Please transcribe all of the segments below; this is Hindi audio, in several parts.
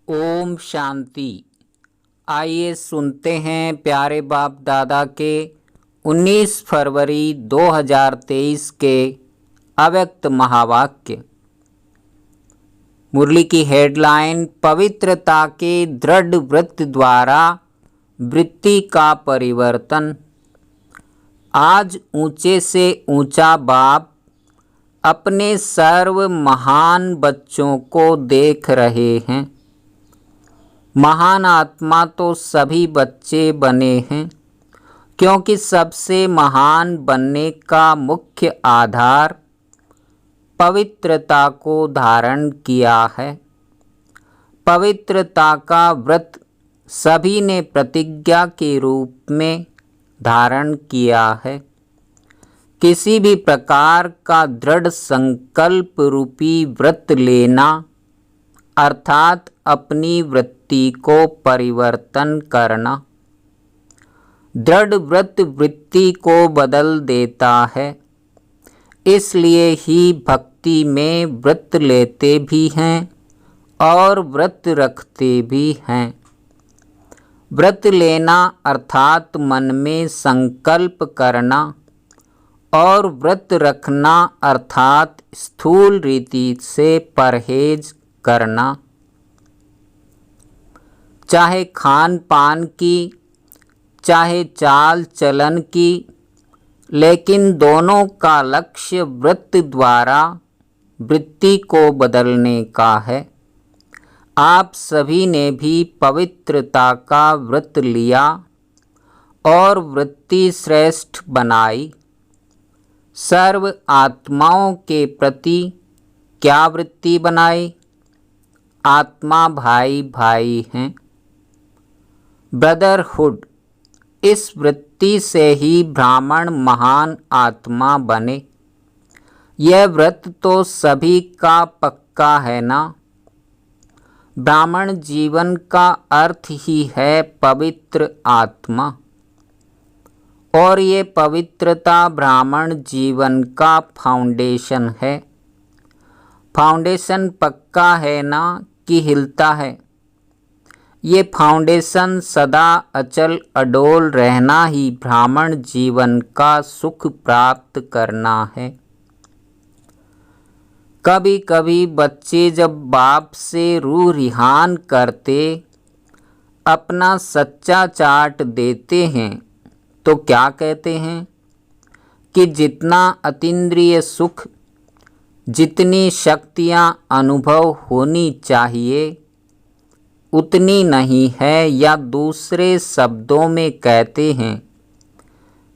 ओम शांति। आइए सुनते हैं प्यारे बाप दादा के 19 फरवरी 2023 के अव्यक्त महावाक्य। मुरली की हेडलाइन, पवित्रता के दृढ़ व्रत द्वारा वृत्ति का परिवर्तन। आज ऊंचे से ऊंचा बाप अपने सर्व महान बच्चों को देख रहे हैं। महान आत्मा तो सभी बच्चे बने हैं, क्योंकि सबसे महान बनने का मुख्य आधार पवित्रता को धारण किया है। पवित्रता का व्रत सभी ने प्रतिज्ञा के रूप में धारण किया है। किसी भी प्रकार का दृढ़ संकल्प रूपी व्रत लेना अर्थात अपनी वृत्ति को परिवर्तन करना। दृढ़ व्रत वृत्ति को बदल देता है, इसलिए ही भक्ति में व्रत लेते भी हैं और व्रत रखते भी हैं। व्रत लेना अर्थात मन में संकल्प करना और व्रत रखना अर्थात स्थूल रीति से परहेज करना। चाहे खान पान की, चाहे चाल चलन की, लेकिन दोनों का लक्ष्य व्रत द्वारा वृत्ति को बदलने का है। आप सभी ने भी पवित्रता का व्रत लिया और वृत्ति श्रेष्ठ बनाई। सर्व आत्माओं के प्रति क्या वृत्ति बनाई? आत्मा भाई भाई हैं, ब्रदरहुड। इस वृत्ति से ही ब्राह्मण महान आत्मा बने। यह व्रत तो सभी का पक्का है ना। ब्राह्मण जीवन का अर्थ ही है पवित्र आत्मा, और ये पवित्रता ब्राह्मण जीवन का फाउंडेशन है। फाउंडेशन पक्का है ना कि हिलता है? ये फाउंडेशन सदा अचल अडोल रहना ही ब्राह्मण जीवन का सुख प्राप्त करना है। कभी कभी बच्चे जब बाप से रूह रिहान करते, अपना सच्चा चाट देते हैं, तो क्या कहते हैं कि जितना अतीन्द्रिय सुख, जितनी शक्तियाँ अनुभव होनी चाहिए उतनी नहीं है, या दूसरे शब्दों में कहते हैं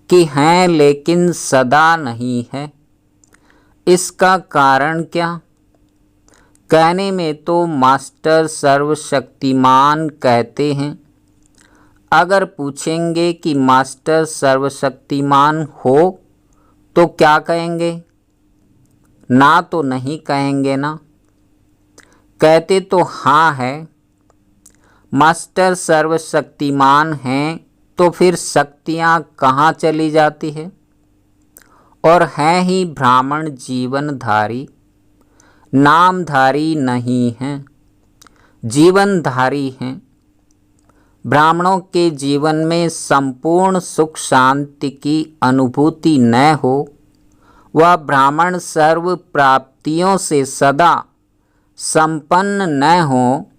कि हैं लेकिन सदा नहीं है। इसका कारण क्या? कहने में तो मास्टर सर्वशक्तिमान कहते हैं। अगर पूछेंगे कि मास्टर सर्वशक्तिमान हो तो क्या कहेंगे? ना तो नहीं कहेंगे ना। कहते तो हाँ है। मास्टर सर्वशक्तिमान हैं तो फिर शक्तियाँ कहाँ चली जाती है? और हैं ही ब्राह्मण जीवनधारी, नामधारी नहीं हैं, जीवनधारी हैं। ब्राह्मणों के जीवन में संपूर्ण सुख शांति की अनुभूति न हो, वह ब्राह्मण सर्व प्राप्तियों से सदा संपन्न न हो,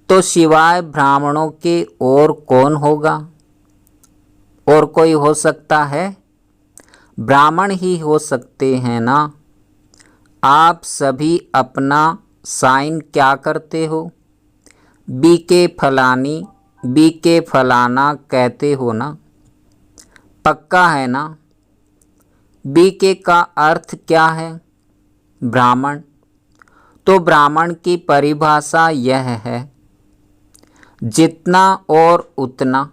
तो सिवाय ब्राह्मणों के और कौन होगा? और कोई हो सकता है? ब्राह्मण ही हो सकते हैं ना। आप सभी अपना साइन क्या करते हो? बीके फलानी, बीके फलाना कहते हो ना। पक्का है ना? बीके का अर्थ क्या है? ब्राह्मण। तो ब्राह्मण की परिभाषा यह है, जितना और उतना।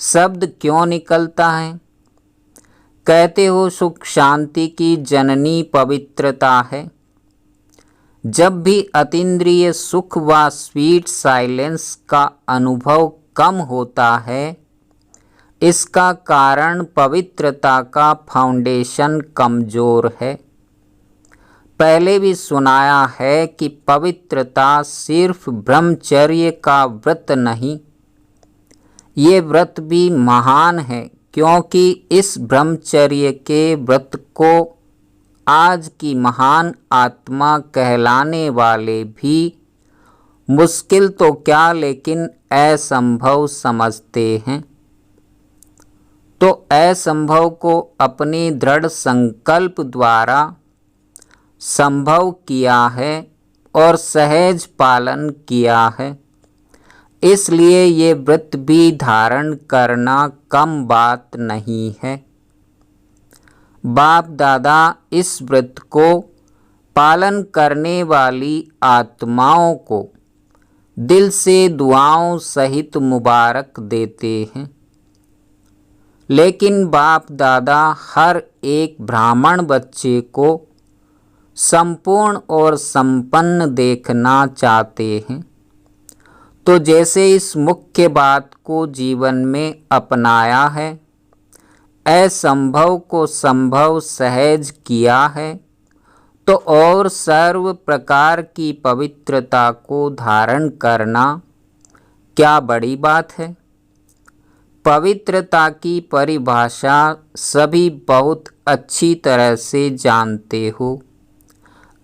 शब्द क्यों निकलता है? कहते हो सुख शांति की जननी पवित्रता है। जब भी अतीन्द्रिय सुख व स्वीट साइलेंस का अनुभव कम होता है, इसका कारण पवित्रता का फाउंडेशन कमज़ोर है। पहले भी सुनाया है कि पवित्रता सिर्फ ब्रह्मचर्य का व्रत नहीं, ये व्रत भी महान है, क्योंकि इस ब्रह्मचर्य के व्रत को आज की महान आत्मा कहलाने वाले भी मुश्किल तो क्या लेकिन असंभव समझते हैं। तो असंभव को अपने दृढ़ संकल्प द्वारा संभव किया है और सहज पालन किया है, इसलिए ये व्रत भी धारण करना कम बात नहीं है। बाप दादा इस व्रत को पालन करने वाली आत्माओं को दिल से दुआओं सहित मुबारक देते हैं, लेकिन बाप दादा हर एक ब्राह्मण बच्चे को संपूर्ण और संपन्न देखना चाहते हैं। तो जैसे इस मुख्य बात को जीवन में अपनाया है, असंभव को संभव सहज किया है, तो और सर्व प्रकार की पवित्रता को धारण करना क्या बड़ी बात है। पवित्रता की परिभाषा सभी बहुत अच्छी तरह से जानते हो।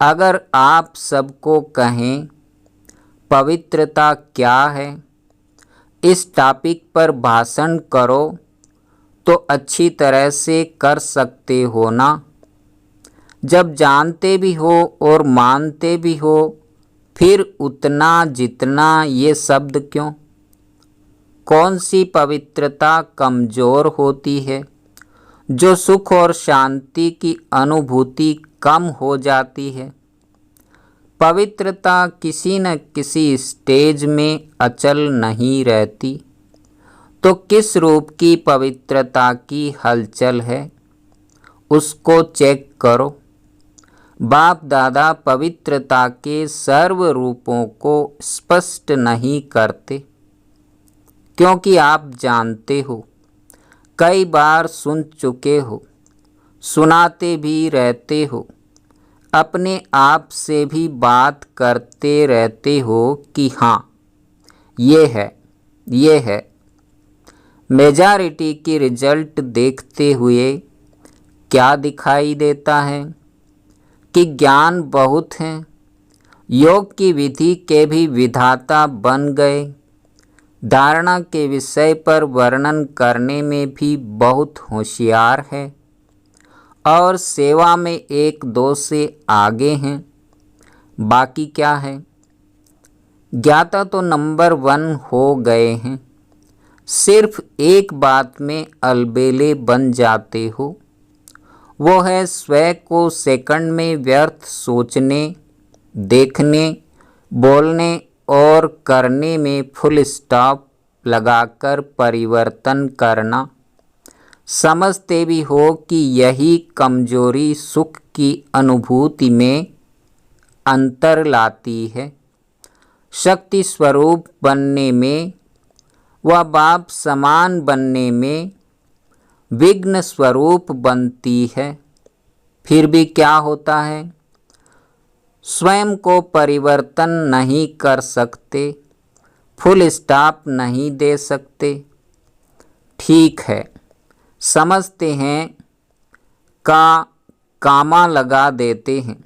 अगर आप सबको कहें पवित्रता क्या है, इस टॉपिक पर भाषण करो तो अच्छी तरह से कर सकते हो ना। जब जानते भी हो और मानते भी हो, फिर उतना जितना ये शब्द क्यों? कौन सी पवित्रता कमज़ोर होती है, जो सुख और शांति की अनुभूति कम हो जाती है? पवित्रता किसी न किसी स्टेज में अचल नहीं रहती, तो किस रूप की पवित्रता की हलचल है, उसको चेक करो। बाप दादा पवित्रता के सर्व रूपों को स्पष्ट नहीं करते, क्योंकि आप जानते हो, कई बार सुन चुके हो, सुनाते भी रहते हो, अपने आप से भी बात करते रहते हो कि हाँ ये है। मेजॉरिटी की रिजल्ट देखते हुए क्या दिखाई देता है कि ज्ञान बहुत हैं, योग की विधि के भी विधाता बन गए, धारणा के विषय पर वर्णन करने में भी बहुत होशियार है और सेवा में एक दो से आगे हैं। बाकी क्या है? ज्ञाता तो नंबर 1 हो गए हैं, सिर्फ एक बात में अलबेले बन जाते हो, वो है स्वयं को सेकंड में व्यर्थ सोचने, देखने, बोलने और करने में फुल स्टॉप लगाकर परिवर्तन करना। समझते भी हो कि यही कमजोरी सुख की अनुभूति में अंतर लाती है। शक्ति स्वरूप बनने में व बाप समान बनने में विघ्न स्वरूप बनती है। फिर भी क्या होता है? स्वयं को परिवर्तन नहीं कर सकते, फुल स्टॉप नहीं दे सकते। ठीक है, समझते हैं, कामा लगा देते हैं,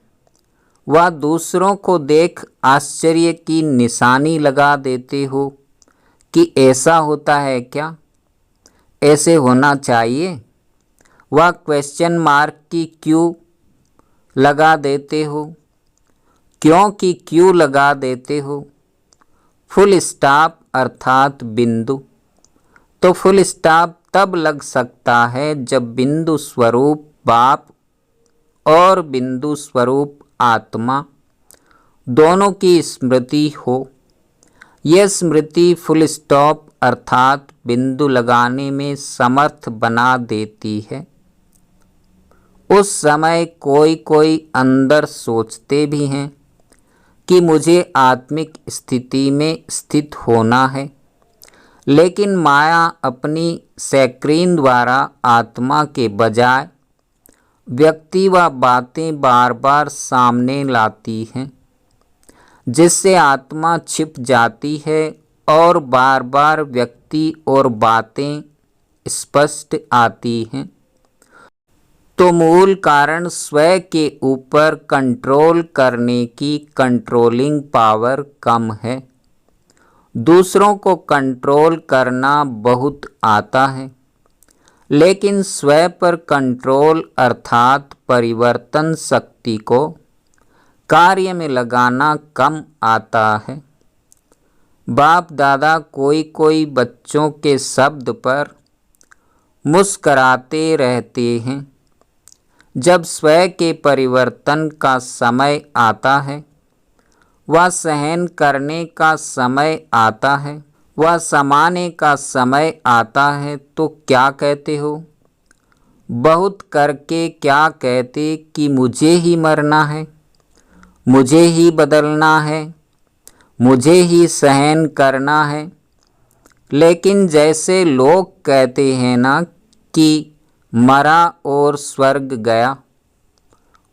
वह दूसरों को देख आश्चर्य की निशानी लगा देते हो कि ऐसा होता है क्या, ऐसे होना चाहिए। वह क्वेश्चन मार्क की क्यों लगा देते हो? क्योंकि क्यों लगा देते हो? फुल स्टॉप अर्थात बिंदु। तो फुल स्टॉप तब लग सकता है जब बिंदु स्वरूप बाप और बिंदु स्वरूप आत्मा दोनों की स्मृति हो। यह स्मृति फुल स्टॉप अर्थात बिंदु लगाने में समर्थ बना देती है। उस समय कोई अंदर सोचते भी हैं कि मुझे आत्मिक स्थिति में स्थित होना है, लेकिन माया अपनी सैक्रीन द्वारा आत्मा के बजाय व्यक्ति व बातें बार बार सामने लाती हैं, जिससे आत्मा छिप जाती है और बार बार व्यक्ति और बातें स्पष्ट आती हैं। तो मूल कारण स्वयं के ऊपर कंट्रोल करने की कंट्रोलिंग पावर कम है। दूसरों को कंट्रोल करना बहुत आता है, लेकिन स्वयं पर कंट्रोल अर्थात परिवर्तन शक्ति को कार्य में लगाना कम आता है। बाप दादा कोई कोई बच्चों के शब्द पर मुस्कराते रहते हैं। जब स्वयं के परिवर्तन का समय आता है, वह सहन करने का समय आता है, वह समाने का समय आता है, तो क्या कहते हो? बहुत करके क्या कहते कि मुझे ही मरना है, मुझे ही बदलना है, मुझे ही सहन करना है। लेकिन जैसे लोग कहते हैं ना कि मरा और स्वर्ग गया,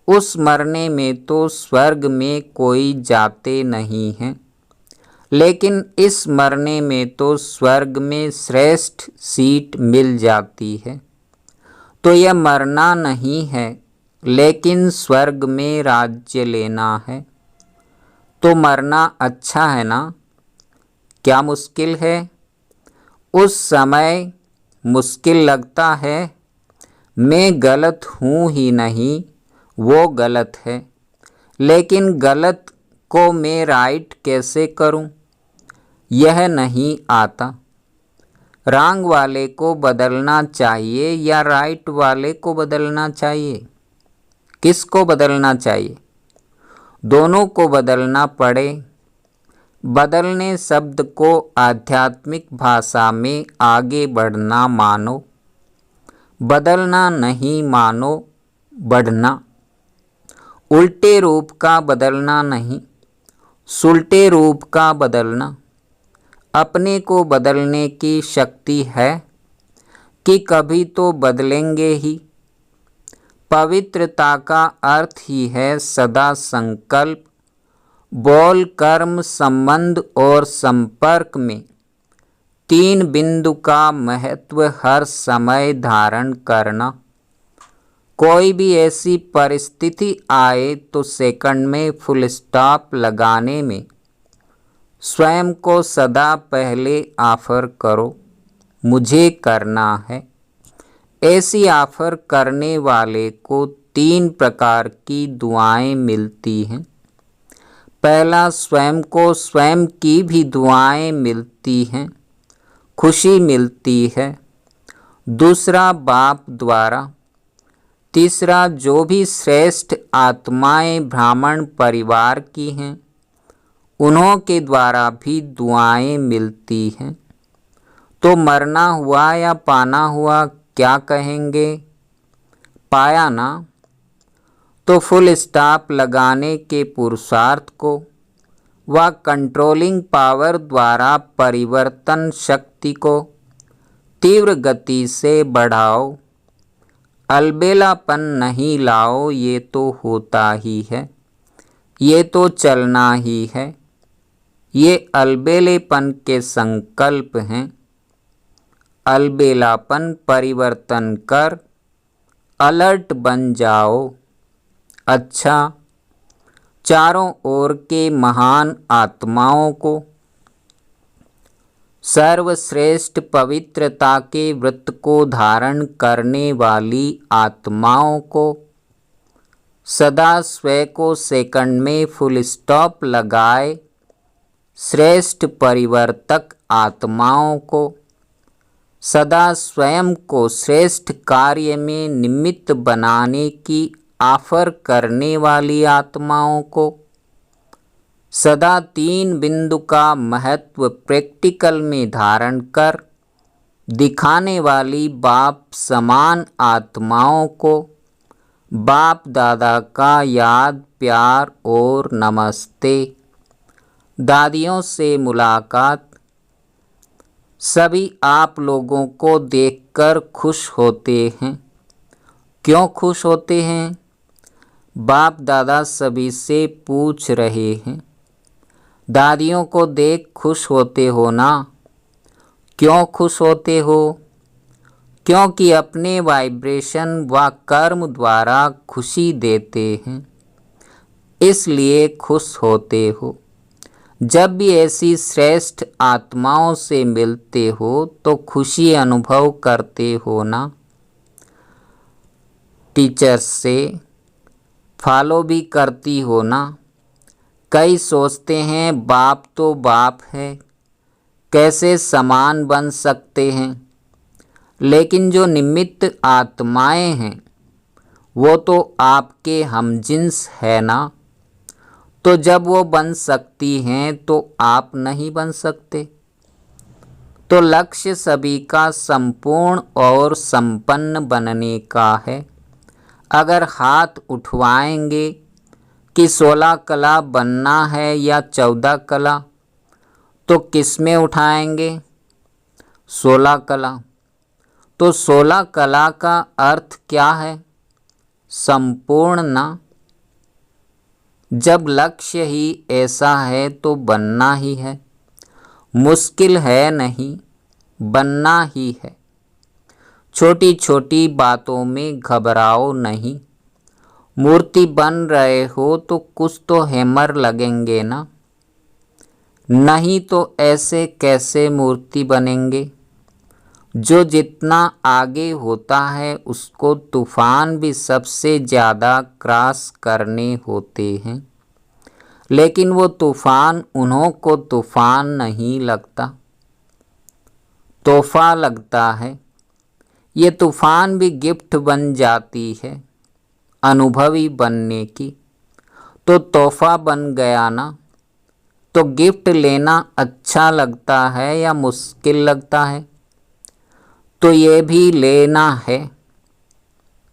उस मरने में तो स्वर्ग में कोई जाते नहीं हैं, लेकिन इस मरने में तो स्वर्ग में श्रेष्ठ सीट मिल जाती है। तो यह मरना नहीं है, लेकिन स्वर्ग में राज्य लेना है। तो मरना अच्छा है ना? क्या मुश्किल है? उस समय मुश्किल लगता है, मैं गलत हूँ ही नहीं, वो गलत है, लेकिन गलत को मैं राइट कैसे करूं? यह नहीं आता। रॉन्ग वाले को बदलना चाहिए या राइट वाले को बदलना चाहिए? किसको बदलना चाहिए? दोनों को बदलना पड़े। बदलने शब्द को आध्यात्मिक भाषा में आगे बढ़ना मानो, बदलना नहीं मानो बढ़ना। उल्टे रूप का बदलना नहीं, सुलटे रूप का बदलना। अपने को बदलने की शक्ति है कि कभी तो बदलेंगे ही। पवित्रता का अर्थ ही है सदा संकल्प, बोल, कर्म, संबंध और संपर्क में 3 बिंदु का महत्व हर समय धारण करना। कोई भी ऐसी परिस्थिति आए तो सेकंड में फुल स्टॉप लगाने में स्वयं को सदा पहले ऑफर करो, मुझे करना है। ऐसी ऑफर करने वाले को 3 प्रकार की दुआएं मिलती हैं। पहला, स्वयं को स्वयं की भी दुआएं मिलती हैं, खुशी मिलती है। दूसरा, बाप द्वारा। तीसरा, जो भी श्रेष्ठ आत्माएं ब्राह्मण परिवार की हैं, उन्हों के द्वारा भी दुआएं मिलती हैं। तो मरना हुआ या पाना हुआ, क्या कहेंगे? पाया ना? तो फुल स्टॉप लगाने के पुरुषार्थ को व कंट्रोलिंग पावर द्वारा परिवर्तन शक्ति को तीव्र गति से बढ़ाओ। अलबेलापन नहीं लाओ, ये तो होता ही है, ये तो चलना ही है। ये अलबेलेपन के संकल्प हैं। अलबेलापन परिवर्तन कर अलर्ट बन जाओ। अच्छा, चारों ओर के महान आत्माओं को, सर्वश्रेष्ठ पवित्रता के व्रत को धारण करने वाली आत्माओं को, सदा स्वयं को सेकंड में फुल स्टॉप लगाए श्रेष्ठ परिवर्तक आत्माओं को, सदा स्वयं को श्रेष्ठ कार्य में निमित्त बनाने की ऑफर करने वाली आत्माओं को, सदा 3 बिंदु का महत्व प्रैक्टिकल में धारण कर दिखाने वाली बाप समान आत्माओं को बाप दादा का याद, प्यार और नमस्ते। दादियों से मुलाकात। सभी आप लोगों को देखकर खुश होते हैं, क्यों खुश होते हैं? बाप दादा सभी से पूछ रहे हैं। दादियों को देख खुश होते हो ना? क्यों खुश होते हो? क्योंकि अपने वाइब्रेशन व कर्म द्वारा खुशी देते हैं, इसलिए खुश होते हो। जब भी ऐसी श्रेष्ठ आत्माओं से मिलते हो तो खुशी अनुभव करते हो ना? टीचर्स से फॉलो भी करती हो ना? कई सोचते हैं बाप तो बाप है, कैसे समान बन सकते हैं? लेकिन जो निमित्त आत्माएं हैं वो तो आपके हमजिन्स है ना? तो जब वो बन सकती हैं तो आप नहीं बन सकते? तो लक्ष्य सभी का संपूर्ण और संपन्न बनने का है। अगर हाथ उठवाएंगे कि 16 कला बनना है या 14 कला, तो किस में उठाएंगे? 16 कला। तो 16 कला का अर्थ क्या है? संपूर्ण ना? जब लक्ष्य ही ऐसा है तो बनना ही है, मुश्किल है नहीं, बनना ही है। छोटी छोटी बातों में घबराओ नहीं। मूर्ति बन रहे हो तो कुछ तो हैमर लगेंगे ना? नहीं तो ऐसे कैसे मूर्ति बनेंगे? जो जितना आगे होता है उसको तूफान भी सबसे ज़्यादा क्रॉस करने होते हैं, लेकिन वो तूफान उन्हों को तूफान नहीं लगता, तोहफा लगता है। ये तूफान भी गिफ्ट बन जाती है अनुभवी बनने की, तो तोहफा बन गया ना? तो गिफ्ट लेना अच्छा लगता है या मुश्किल लगता है? तो ये भी लेना है,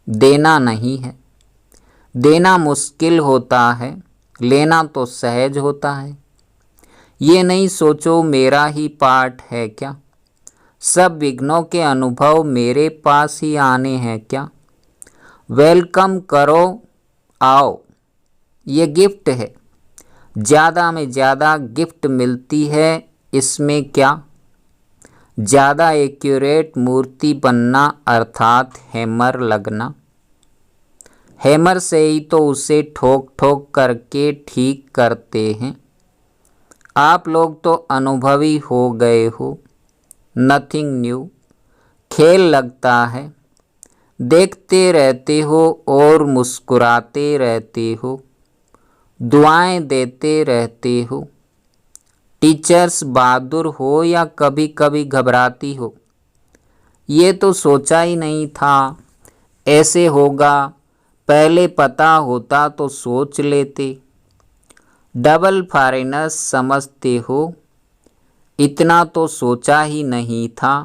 देना नहीं है। देना मुश्किल होता है, लेना तो सहज होता है। ये नहीं सोचो मेरा ही पार्ट है क्या, सब विघ्नों के अनुभव मेरे पास ही आने हैं क्या? वेलकम करो, आओ, ये गिफ्ट है। ज़्यादा में ज़्यादा गिफ्ट मिलती है, इसमें क्या? ज़्यादा एक्यूरेट मूर्ति बनना अर्थात हैमर लगना। हैमर से ही तो उसे ठोक ठोक करके ठीक करते हैं। आप लोग तो अनुभवी हो गए हो, नथिंग न्यू। खेल लगता है, देखते रहते हो और मुस्कुराते रहते हो, दुआएं देते रहते हो। टीचर्स बहादुर हो या कभी कभी घबराती हो? ये तो सोचा ही नहीं था ऐसे होगा, पहले पता होता तो सोच लेते। डबल फॉरेनर्स समझते हो? इतना तो सोचा ही नहीं था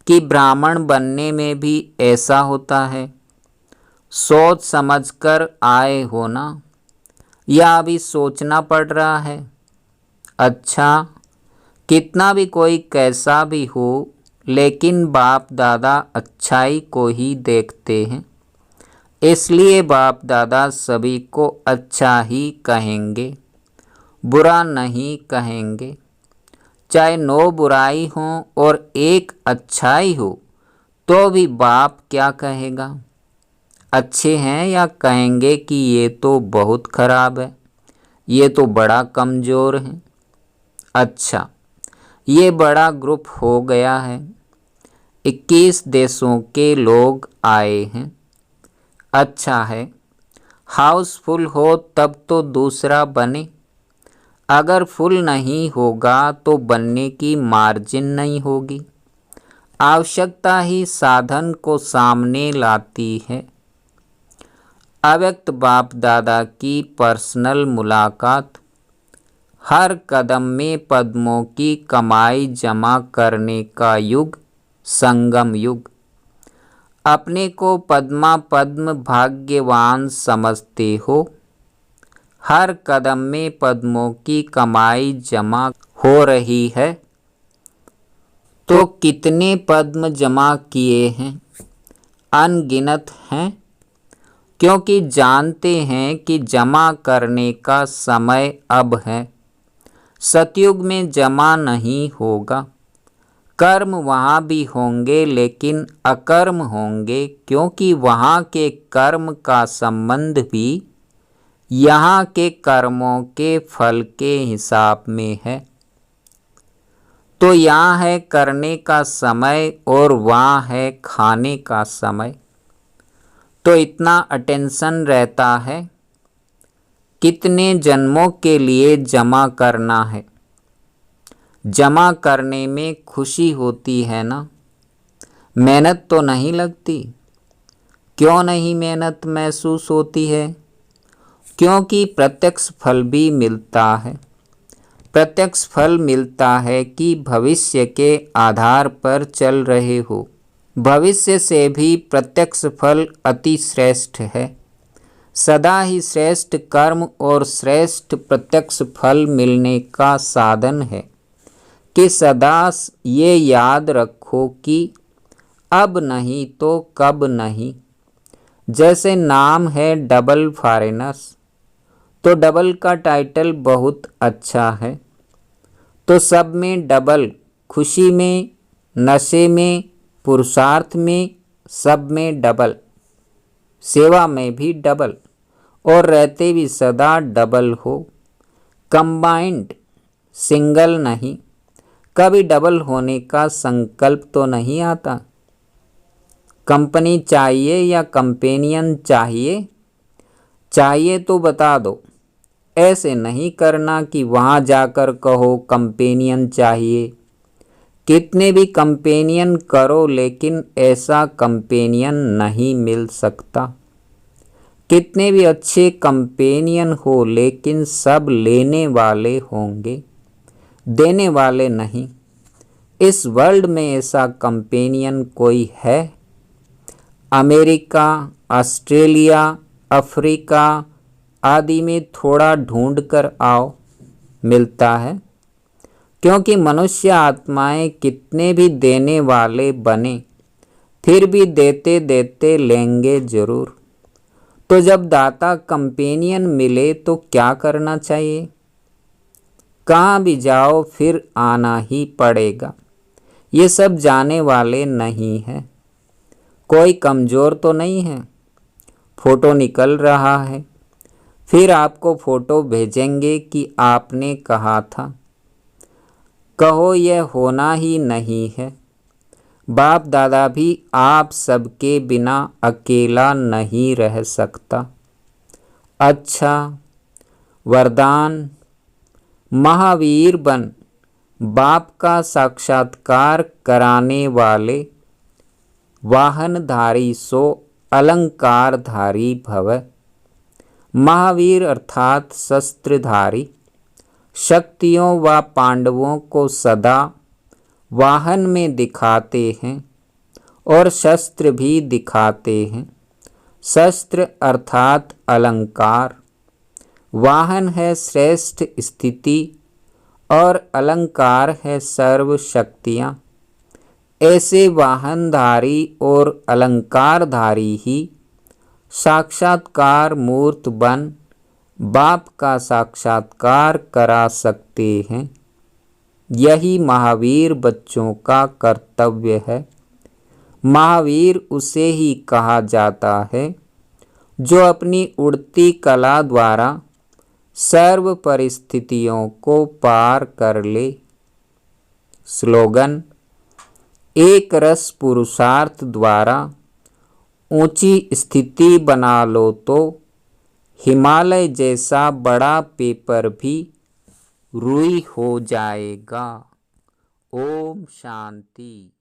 कि ब्राह्मण बनने में भी ऐसा होता है। सोच समझकर आए हो ना, या अभी सोचना पड़ रहा है? अच्छा, कितना भी कोई कैसा भी हो, लेकिन बाप दादा अच्छाई को ही देखते हैं, इसलिए बाप दादा सभी को अच्छा ही कहेंगे, बुरा नहीं कहेंगे। चाहे 9 बुराई हो और 1 अच्छाई हो तो भी बाप क्या कहेगा? अच्छे हैं या कहेंगे कि ये तो बहुत खराब है, ये तो बड़ा कमज़ोर है। अच्छा, ये बड़ा ग्रुप हो गया है, 21 देशों के लोग आए हैं। अच्छा है, हाउसफुल हो तब तो दूसरा बने, अगर फुल नहीं होगा तो बनने की मार्जिन नहीं होगी। आवश्यकता ही साधन को सामने लाती है। अव्यक्त बाप दादा की पर्सनल मुलाकात। हर कदम में पद्मों की कमाई जमा करने का युग, संगम युग। अपने को पद्मा पद्म भाग्यवान समझते हो? हर कदम में पद्मों की कमाई जमा हो रही है। तो कितने पद्म जमा किए हैं? अनगिनत हैं। क्योंकि जानते हैं कि जमा करने का समय अब है। सतयुग में जमा नहीं होगा। कर्म वहाँ भी होंगे लेकिन अकर्म होंगे, क्योंकि वहाँ के कर्म का संबंध भी यहाँ के कर्मों के फल के हिसाब में है। तो यहाँ है करने का समय और वहाँ है खाने का समय। तो इतना अटेंशन रहता है। कितने जन्मों के लिए जमा करना है। जमा करने में खुशी होती है ना, मेहनत तो नहीं लगती। क्यों नहीं मेहनत महसूस होती है? क्योंकि प्रत्यक्ष फल भी मिलता है। प्रत्यक्ष फल मिलता है कि भविष्य के आधार पर चल रहे हो। भविष्य से भी प्रत्यक्ष फल अति श्रेष्ठ है। सदा ही श्रेष्ठ कर्म और श्रेष्ठ प्रत्यक्ष फल मिलने का साधन है कि सदा ये याद रखो कि अब नहीं तो कब नहीं। जैसे नाम है डबल फॉरेनर्स, तो डबल का टाइटल बहुत अच्छा है। तो सब में डबल, खुशी में, नशे में, पुरुषार्थ में, सब में डबल, सेवा में भी डबल, और रहते भी सदा डबल हो। कंबाइंड, सिंगल नहीं। कभी डबल होने का संकल्प तो नहीं आता। कंपनी चाहिए या कंपेनियन चाहिए? चाहिए तो बता दो। ऐसे नहीं करना कि वहाँ जाकर कहो कंपेनियन चाहिए। कितने भी कंपेनियन करो लेकिन ऐसा कंपेनियन नहीं मिल सकता। कितने भी अच्छे कंपेनियन हो लेकिन सब लेने वाले होंगे, देने वाले नहीं। इस वर्ल्ड में ऐसा कंपेनियन कोई है? अमेरिका, ऑस्ट्रेलिया, अफ्रीका आदि में थोड़ा ढूंढ कर आओ, मिलता है। क्योंकि मनुष्य आत्माएं कितने भी देने वाले बने, फिर भी देते देते लेंगे जरूर। तो जब दाता कंपेनियन मिले तो क्या करना चाहिए? कहाँ भी जाओ फिर आना ही पड़ेगा। ये सब जाने वाले नहीं हैं। कोई कमज़ोर तो नहीं है। फ़ोटो निकल रहा है, फिर आपको फ़ोटो भेजेंगे कि आपने कहा था। कहो यह होना ही नहीं है। बाप दादा भी आप सबके बिना अकेला नहीं रह सकता। अच्छा, वरदान, महावीर बन, बाप का साक्षात्कार कराने वाले, वाहनधारी सो अलंकारधारी भव। महावीर अर्थात शस्त्रधारी, शक्तियों व पांडवों को सदा वाहन में दिखाते हैं और शस्त्र भी दिखाते हैं। शस्त्र अर्थात अलंकार, वाहन है श्रेष्ठ स्थिति और अलंकार है सर्व शक्तियाँ। ऐसे वाहनधारी और अलंकारधारी ही साक्षात्कार मूर्त बन बाप का साक्षात्कार करा सकते हैं। यही महावीर बच्चों का कर्तव्य है। महावीर उसे ही कहा जाता है जो अपनी उड़ती कला द्वारा सर्व परिस्थितियों को पार कर ले। स्लोगन, एक रस पुरुषार्थ द्वारा ऊंची स्थिति बना लो तो हिमालय जैसा बड़ा पेपर भी रुई हो जाएगा। ओम शांति।